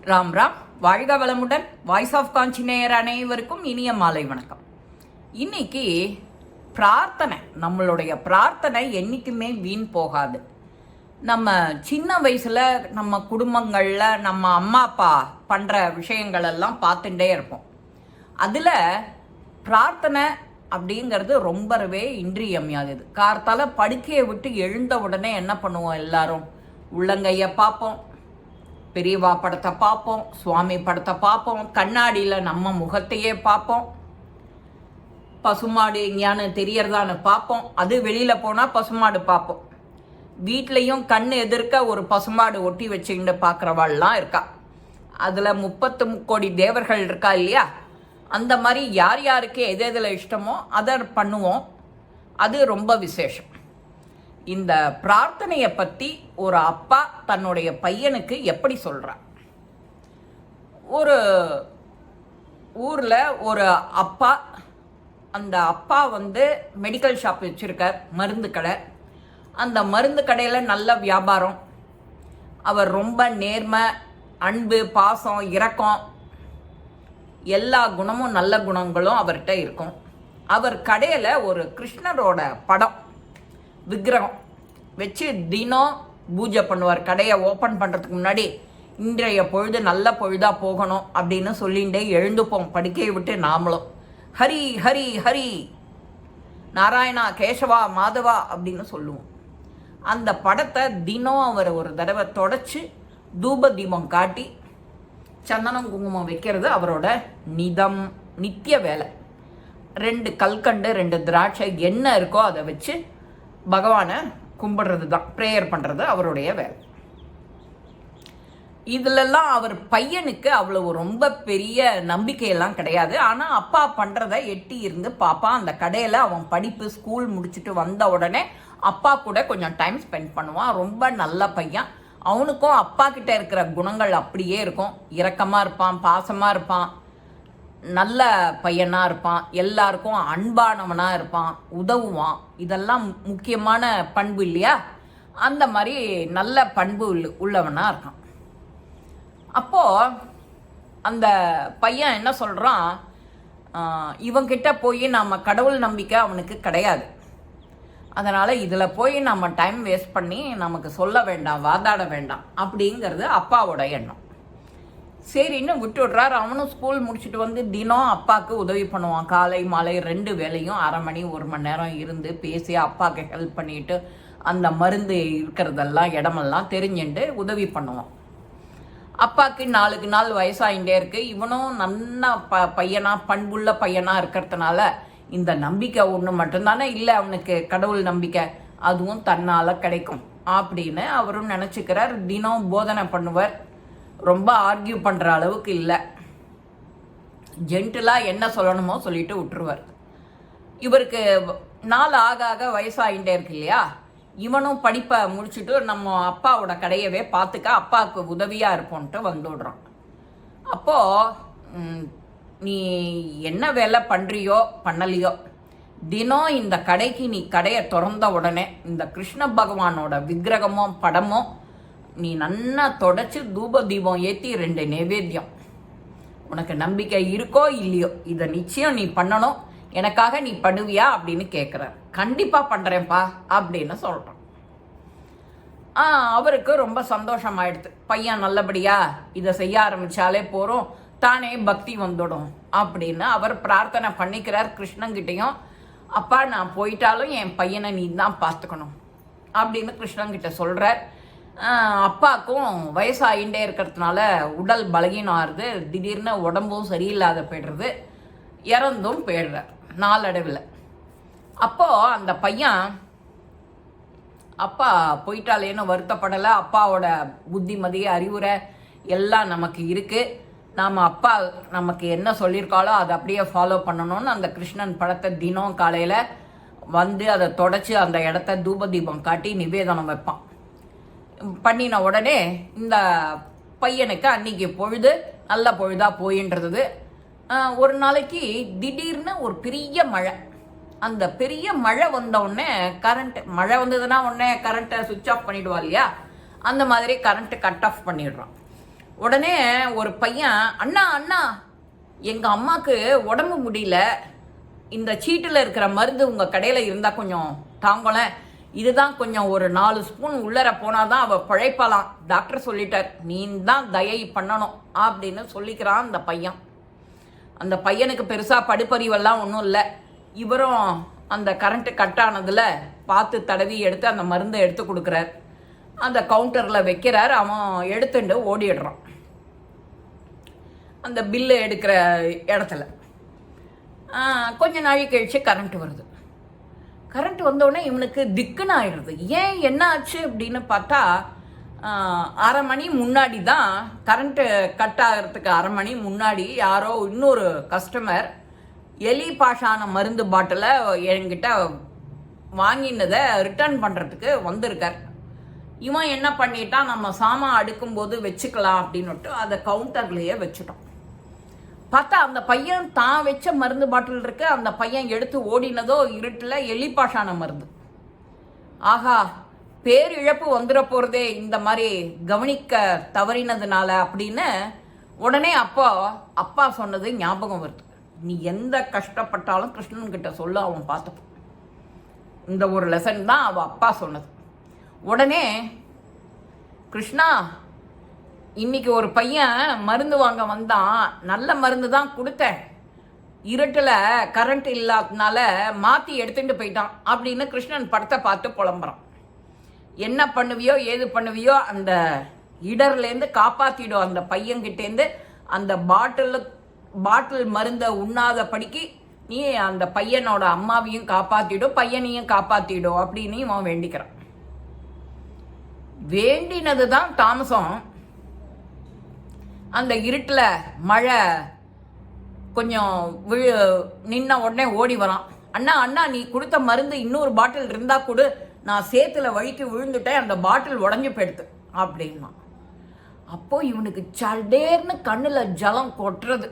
ராம் ராம். வாழ்க வளமுடன். Voice of காஞ்சி நேயர் அனைவருக்கும் இனிய மாலை வணக்கம். இன்னைக்கு பிரார்த்தனை, நம்மளுடைய பிரார்த்தனை என்றைக்குமே வீண் போகாது. நம்ம சின்ன வயசில் நம்ம குடும்பங்களில் நம்ம அம்மா அப்பா பண்ணுற விஷயங்கள் எல்லாம் பார்த்துட்டே இருப்போம். அதில் பிரார்த்தனை அப்படிங்கிறது ரொம்பவே இன்றியமையாதது. கார்த்தால படுக்கையை விட்டு எழுந்த உடனே என்ன பண்ணுவோம்? எல்லாரும் உள்ளங்கையை பார்ப்போம், பெரியவா படத்தை பார்ப்போம், சுவாமி படத்தை பார்ப்போம், கண்ணாடியில் நம்ம முகத்தையே பார்ப்போம், பசுமாடு எங்கேயானு தெரியறதான்னு பார்ப்போம். அது வெளியில் போனால் பசுமாடு பார்ப்போம். வீட்லேயும் கண் எதிர்க்க ஒரு பசுமாடு ஒட்டி வச்சுக்கிட்டு பார்க்குறவாள்லாம் இருக்கா. அதில் 30 கோடி தேவர்கள் இருக்கா இல்லையா? அந்த மாதிரி யார் யாருக்கு எது எதில் இஷ்டமோ அதை பண்ணுவோம். அது ரொம்ப விசேஷம். இந்த பிரார்த்தனையை பற்றி ஒரு அப்பா தன்னுடைய பையனுக்கு எப்படி சொல்கிறார்? ஒரு ஊரில் ஒரு அப்பா, அந்த அப்பா மெடிக்கல் ஷாப் வச்சுருக்கார், மருந்து கடை. அந்த மருந்து கடையில் நல்ல வியாபாரம். அவர் ரொம்ப நேர்மை, அன்பு, பாசம், இரக்கம், எல்லா குணமும் நல்ல குணங்களும் அவர்கிட்ட இருக்கும். அவர் கடையில் ஒரு கிருஷ்ணரோட படம் விக்கிரகம் வச்சு தினம் பூஜை பண்ணுவார். கடையை ஓப்பன் பண்ணுறதுக்கு முன்னாடி இன்றைய பொழுது நல்ல பொழுதாக போகணும் அப்படின்னு சொல்லிகிட்டே எழுந்துப்போம் படுக்கையை விட்டு. நாமளும் ஹரி ஹரி ஹரி, நாராயணா, கேசவா, மாதவா அப்படின்னு சொல்லுவோம். அந்த படத்தை தினம் அவர் ஒரு தடவை தொடச்சி தூப தீபம் காட்டி சந்தனம் குங்குமம் வைக்கிறது அவரோட நித்திய வேலை. 2 கல்கண்டு 2 திராட்சை என்ன இருக்கோ அதை வச்சு பகவானை கும்பிடுறது தான், ப்ரேயர் பண்ணுறது அவருடைய வேலை. இதிலெல்லாம் அவர் பையனுக்கு அவ்வளவு ரொம்ப பெரிய நம்பிக்கையெல்லாம் கிடையாது. ஆனால் அப்பா பண்ணுறதை எட்டி இருந்து பாப்பான். அந்த கடையில் அவன் படிப்பு ஸ்கூல் முடிச்சுட்டு வந்த உடனே அப்பா கூட கொஞ்சம் டைம் ஸ்பெண்ட் பண்ணுவான். ரொம்ப நல்ல பையன். அவனுக்கும் அப்பா கிட்ட இருக்கிற குணங்கள் அப்படியே இருக்கும். இரக்கமாக இருப்பான், பாசமாக இருப்பான், நல்ல பையனாக இருப்பான், எல்லாருக்கும் அன்பானவனாக இருப்பான், உதவுவான். இதெல்லாம் முக்கியமான பண்பு இல்லையா? அந்த மாதிரி நல்ல பண்பு உள்ளவனாக இருக்கான். அப்போது அந்த பையன் என்ன சொல்கிறான், இவங்கிட்ட போய் நாம் கடவுள் நம்பிக்கை அவனுக்கு கிடையாது, அதனால் இதில் போய் நம்ம டைம் வேஸ்ட் பண்ணி நமக்கு சொல்ல வேண்டாம், வாதாட வேண்டாம் அப்படிங்கிறது அப்பாவோட எண்ணம். சரின்னு விட்டுடுறார். அவனும் ஸ்கூல் முடிச்சுட்டு தினம் அப்பாவுக்கு உதவி பண்ணுவான். காலை மாலை 2 வேளையும் 1/2 மணி 1 மணி நேரம் இருந்து பேசி அப்பாவுக்கு ஹெல்ப் பண்ணிட்டு அந்த மருந்து இருக்கிறதெல்லாம் இடமெல்லாம் தெரிஞ்சுட்டு உதவி பண்ணுவான். அப்பாவுக்கு நாளுக்கு நாள் வயசாகிட்டே இருக்கு. இவனும் நல்ல பையனா, பண்புள்ள பையனா இருக்கிறதுனால இந்த நம்பிக்கை ஒன்று மட்டும்தானே இல்லை அவனுக்கு, கடவுள் நம்பிக்கை, அதுவும் தன்னால் கிடைக்கும் அப்படின்னு அவரும் நினச்சிக்கிறார். தினம் போதனை பண்ணுவார். ரொம்ப ஆர்கியூ பண்ணுற அளவுக்கு இல்லை, ஜென்டிலாக என்ன சொல்லணுமோ சொல்லிட்டு விட்டுருவார். இவருக்கு நாள் ஆக ஆக வயசாகிட்டே இருக்கு இல்லையா? இவனும் படிப்பை முடிச்சுட்டு நம்ம அப்பாவோட கடையவே பார்த்துக்க, அப்பாவுக்கு உதவியாக இருப்போன்ட்டு வந்துடுறான். அப்போது நீ என்ன வேலை பண்ணுறியோ பண்ணலையோ, தினம் இந்த கடைக்கு நீ கடையை திறந்த உடனே இந்த கிருஷ்ண பகவானோட விக்கிரகமோ படமோ நீ நன்னா தொடச்சி தூப தீபம் ஏற்றி 2 நைவேத்தியம், உனக்கு நம்பிக்கை இருக்கோ இல்லையோ இதை நிச்சயம் நீ பண்ணணும், எனக்காக நீ பண்ணுவியா அப்படின்னு கேட்குறார். கண்டிப்பாக பண்ணுறேன்ப்பா அப்படின்னு சொல்கிறான். அவருக்கு ரொம்ப சந்தோஷமாயிடுது. பையன் நல்லபடியாக இதை செய்ய ஆரம்பித்தாலே போகிறோம், தானே பக்தி வந்துடும் அப்படின்னு அவர் பிரார்த்தனை பண்ணிக்கிறார் கிருஷ்ணங்கிட்டையும். அப்பா, நான் போயிட்டாலும் என் பையனை நீ தான் பார்த்துக்கணும் அப்படின்னு கிருஷ்ணங்கிட்ட சொல்கிறார். அப்பாவுக்கும் வயசாகிட்டே இருக்கிறதுனால உடல் பலகீனம் ஆறுது, திடீர்னு உடம்பும் சரியில்லாத போய்டுறது, இறந்தும் போயிடுறார் நாளடைவில். அப்போது அந்த பையன் அப்பா போயிட்டாலேன்னு வருத்தப்படலை. அப்பாவோட புத்திமதி, அறிவுரை எல்லாம் நமக்கு இருக்குது, நாம் அப்பா நமக்கு என்ன சொல்லியிருக்காளோ அதை அப்படியே ஃபாலோ பண்ணணும்னு அந்த கிருஷ்ணன் படத்தை தினம் காலையில் அதை தொடச்சி அந்த இடத்த தூப தீபம் காட்டி நிவேதனம் வைப்பான். பண்ணின உடனே இந்த பையனுக்கு அன்றைக்கி பொழுது நல்ல பொழுதாக போயின்றது. ஒரு நாளைக்கு திடீர்னு ஒரு பெரிய மழை. அந்த பெரிய மழை வந்தவுடனே மழை வந்ததுன்னா உடனே கரண்ட்டை சுவிட்ச் ஆஃப் பண்ணிவிடுவா இல்லையா? அந்த மாதிரி கரண்ட்டு கட் ஆஃப் பண்ணிடுறான். உடனே ஒரு பையன், அண்ணா அண்ணா எங்கள் அம்மாவுக்கு உடம்பு முடியல, இந்த சீட்டில் இருக்கிற மருந்து உங்கள் கடையில் இருந்தால் கொஞ்சம் தாங்கல, இதுதான் கொஞ்சம் ஒரு 4 ஸ்பூன் உள்ளர போனால் தான் அவள் பிழைப்பாலாம், டாக்டர் சொல்லிட்டார், நீ தான் தயை பண்ணணும் அப்படின்னு சொல்லிக்கிறான் அந்த பையன். அந்த பையனுக்கு பெருசாக படிப்பறிவெல்லாம் ஒன்றும் இல்லை. இவரும் அந்த கரண்ட்டு கட் ஆனதில் பார்த்து தடவி எடுத்து அந்த மருந்தை எடுத்து கொடுக்குறார். அந்த கவுண்டரில் வைக்கிறார். அவன் எடுத்துட்டு ஓடிடுறான் அந்த பில்லு எடுக்கிற இடத்துல. கொஞ்ச நாள் கழிச்சு கரண்ட் வருது. கரண்ட் வந்தோடனே இவனுக்கு திக்குன்னு ஆயிடுறது. ஏன் என்ன ஆச்சு அப்படின்னு பார்த்தா, 1/2 மணி முன்னாடி தான் கரண்ட்டு கட் ஆகிறதுக்கு 1/2 மணி முன்னாடி யாரோ இன்னொரு கஸ்டமர் எலி பாஷான மருந்து பாட்டிலை என்கிட்ட வாங்கினதை ரிட்டர்ன் பண்ணுறதுக்கு வந்திருக்கார். இவன் என்ன பண்ணிட்டான், நம்ம சாமான் அடுக்கும்போது வச்சுக்கலாம் அப்படின்னுட்டு அதை கவுண்டர்லேயே வச்சுட்டோம். பார்த்தா அந்த பையன் தான் வச்ச மருந்து பாட்டில் இருக்கு, அந்த பையன் எடுத்து ஓடினதோ இருட்டில் எலிப்பாஷான மருந்து. ஆஹா, பேரிழப்பு வந்துட போகிறதே இந்த மாதிரி கவனிக்க தவறினதுனால அப்படின்னு உடனே அப்பா சொன்னது ஞாபகம் வருது. நீ எந்த கஷ்டப்பட்டாலும் கிருஷ்ணன்கிட்ட சொல்ல, அவன் பார்த்துப்பான். இந்த ஒரு லெசன் தான் அவள் அப்பா சொன்னது. உடனே, கிருஷ்ணா இன்னைக்கு ஒரு பையன் மருந்து வாங்க வந்தான், நல்ல மருந்து தான் கொடுத்தேன், இருட்டில் கரண்ட் இல்லாததுனால மாற்றி எடுத்துட்டு போயிட்டான் அப்படின்னு கிருஷ்ணன் படத்தை பார்த்து புலம்புறான். என்ன பண்ணுவியோ ஏது பண்ணுவியோ அந்த இடர்லேருந்து காப்பாற்றிடும் அந்த பையன்கிட்டேருந்து. அந்த பாட்டில் மருந்தை உண்ணாத படிக்கு நீ அந்த பையனோட அம்மாவையும் காப்பாற்றிடும், பையனையும் காப்பாற்றிடும் அப்படின்னு இவன் வேண்டிக்கிறான். வேண்டினது தான் தாமசம். அந்த இருட்டில் மழை கொஞ்சம் நின்ன உடனே ஓடி வரான். அண்ணா அண்ணா நீ கொடுத்த மருந்து இன்னொரு பாட்டில் இருந்தா கொடு, நான் சேத்துல வழிக்கு விழுந்துட்டேன், அந்த பாட்டில் உடஞ்சி போயிடுது அப்படின்னா. அப்போ இவனுக்கு சடேர்னு கண்ணில் ஜலம் கொட்டுறது.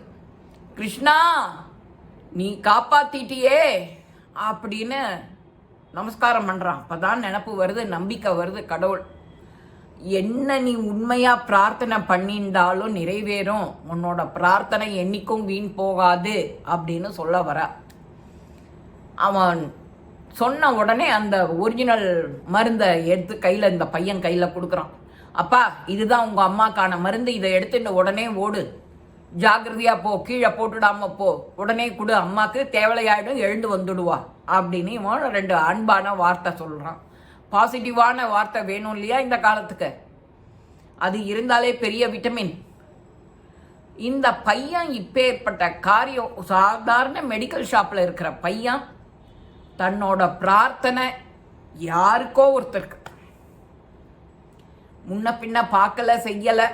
கிருஷ்ணா நீ காப்பாத்திட்டியே அப்படின்னு நமஸ்காரம் பண்ணுறான். அப்போதான் நினப்பு வருது, நம்பிக்கை வருது. கடவுள் என்ன நீ உண்மையா பிரார்த்தனை பண்ணியிருந்தாலும் நிறைவேறும், உன்னோட பிரார்த்தனை என்னைக்கும் வீண் போகாது அப்படின்னு சொல்ல வர. அவன் சொன்ன உடனே அந்த ஒரிஜினல் மருந்தை எடுத்து கையில் இந்த பையன் கையில் கொடுக்குறான். அப்பா இதுதான் உங்கள் அம்மாக்கான மருந்து, இதை எடுத்துட்டு உடனே ஓடு, ஜாகிரதையாக போ, கீழே போட்டுடாம போ, உடனே கொடு, அம்மாவுக்கு தேவலையாயிடும், எழுந்து வந்துடுவா அப்படின்னு இவன் 2 அன்பான வார்த்தை சொல்கிறான். பாசிட்டிவான வார்த்தை வேணும் இல்லையா இந்த காலத்துக்கு, அது இருந்தாலே பெரிய விட்டமின். இந்த பையன் இப்பேற்பட்ட காரியம், சாதாரண மெடிக்கல் ஷாப்பில் இருக்கிற பையன் தன்னோட பிரார்த்தனை யாருக்கோ ஒருத்தருக்கு முன்ன பின்ன பார்க்கல செய்யலை,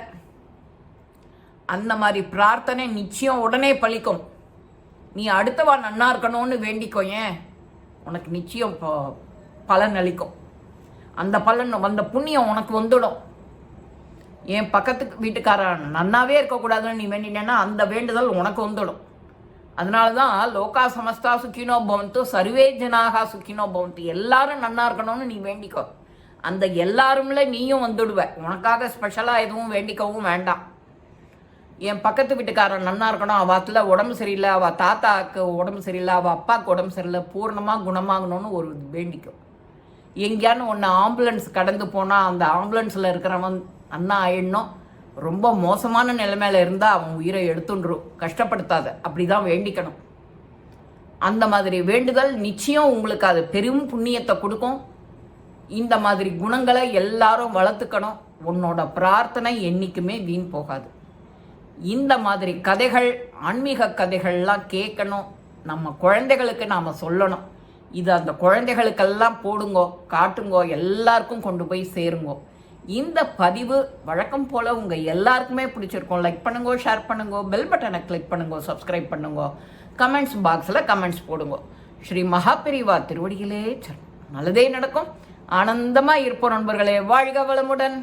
அந்த மாதிரி பிரார்த்தனை நிச்சயம் உடனே பலிக்கும். நீ அடுத்தவா நன்னா இருக்கணும்னு வேண்டிக்கோ, ஏன் உனக்கு நிச்சயம் பலன் அளிக்கும். அந்த பலன், அந்த புண்ணியம் உனக்கு வந்துடும். என் பக்கத்துக்கு வீட்டுக்காரன் நன்னாவே இருக்கக்கூடாதுன்னு நீ வேண்டினேன்னா அந்த வேண்டுதல் உனக்கு வந்துடும். அதனால தான் லோகா சமஸ்தா சுக்கினோ பவந்து, சர்வே ஜனாகா சுக்கினோ பவந்து, எல்லாரும் நன்னா இருக்கணும்னு நீ வேண்டிக்கோ. அந்த எல்லாரும்ல நீயும் வந்துடுவ. உனக்காக ஸ்பெஷலாக எதுவும் வேண்டிக்கவும் வேண்டாம். என் பக்கத்து வீட்டுக்காரன் நன்னா இருக்கணும், அவத்தில் உடம்பு சரியில்லை, அவள் தாத்தாவுக்கு உடம்பு சரியில்லை, அவள் அப்பாவுக்கு உடம்பு சரியில்லை, பூர்ணமாக குணமாகணும்னு ஒரு வேண்டிக்கும். எங்கேயானு ஒன்று ஆம்புலன்ஸ் கடந்து போனால் அந்த ஆம்புலன்ஸில் இருக்கிறவன் அண்ணா ஆயிடணும், ரொம்ப மோசமான நிலைமையில இருந்தால் அவன் உயிரை எடுத்துன்றும், கஷ்டப்படுத்தாத, அப்படி தான் வேண்டிக்கணும். அந்த மாதிரி வேண்டுதல் நிச்சயம் உங்களுக்கு அது பெரும் புண்ணியத்தை கொடுக்கும். இந்த மாதிரி குணங்களை எல்லாரும் வளர்த்துக்கணும். உன்னோட பிரார்த்தனை என்றைக்குமே வீண் போகாது. இந்த மாதிரி கதைகள், ஆன்மீக கதைகள்லாம் கேட்கணும், நம்ம குழந்தைகளுக்கு நாம் சொல்லணும். இது அந்த குழந்தைகளுக்கெல்லாம் போடுங்கோ, காட்டுங்கோ, எல்லாருக்கும் கொண்டு போய் சேருங்கோ. இந்த பதிவு வழக்கம் போல் உங்கள் எல்லாருக்குமே பிடிச்சிருக்கோம். லைக் பண்ணுங்கோ, ஷேர் பண்ணுங்கோ, பெல் பட்டனை கிளிக் பண்ணுங்கோ, சப்ஸ்கிரைப் பண்ணுங்கோ, கமெண்ட்ஸ் பாக்ஸில் கமெண்ட்ஸ் போடுங்கோ. ஸ்ரீ மகாபெரிவா திருவடிகளே நல்லதே நடக்கும். ஆனந்தமாக இருப்போம் நண்பர்களே. வாழ்க வளமுடன்.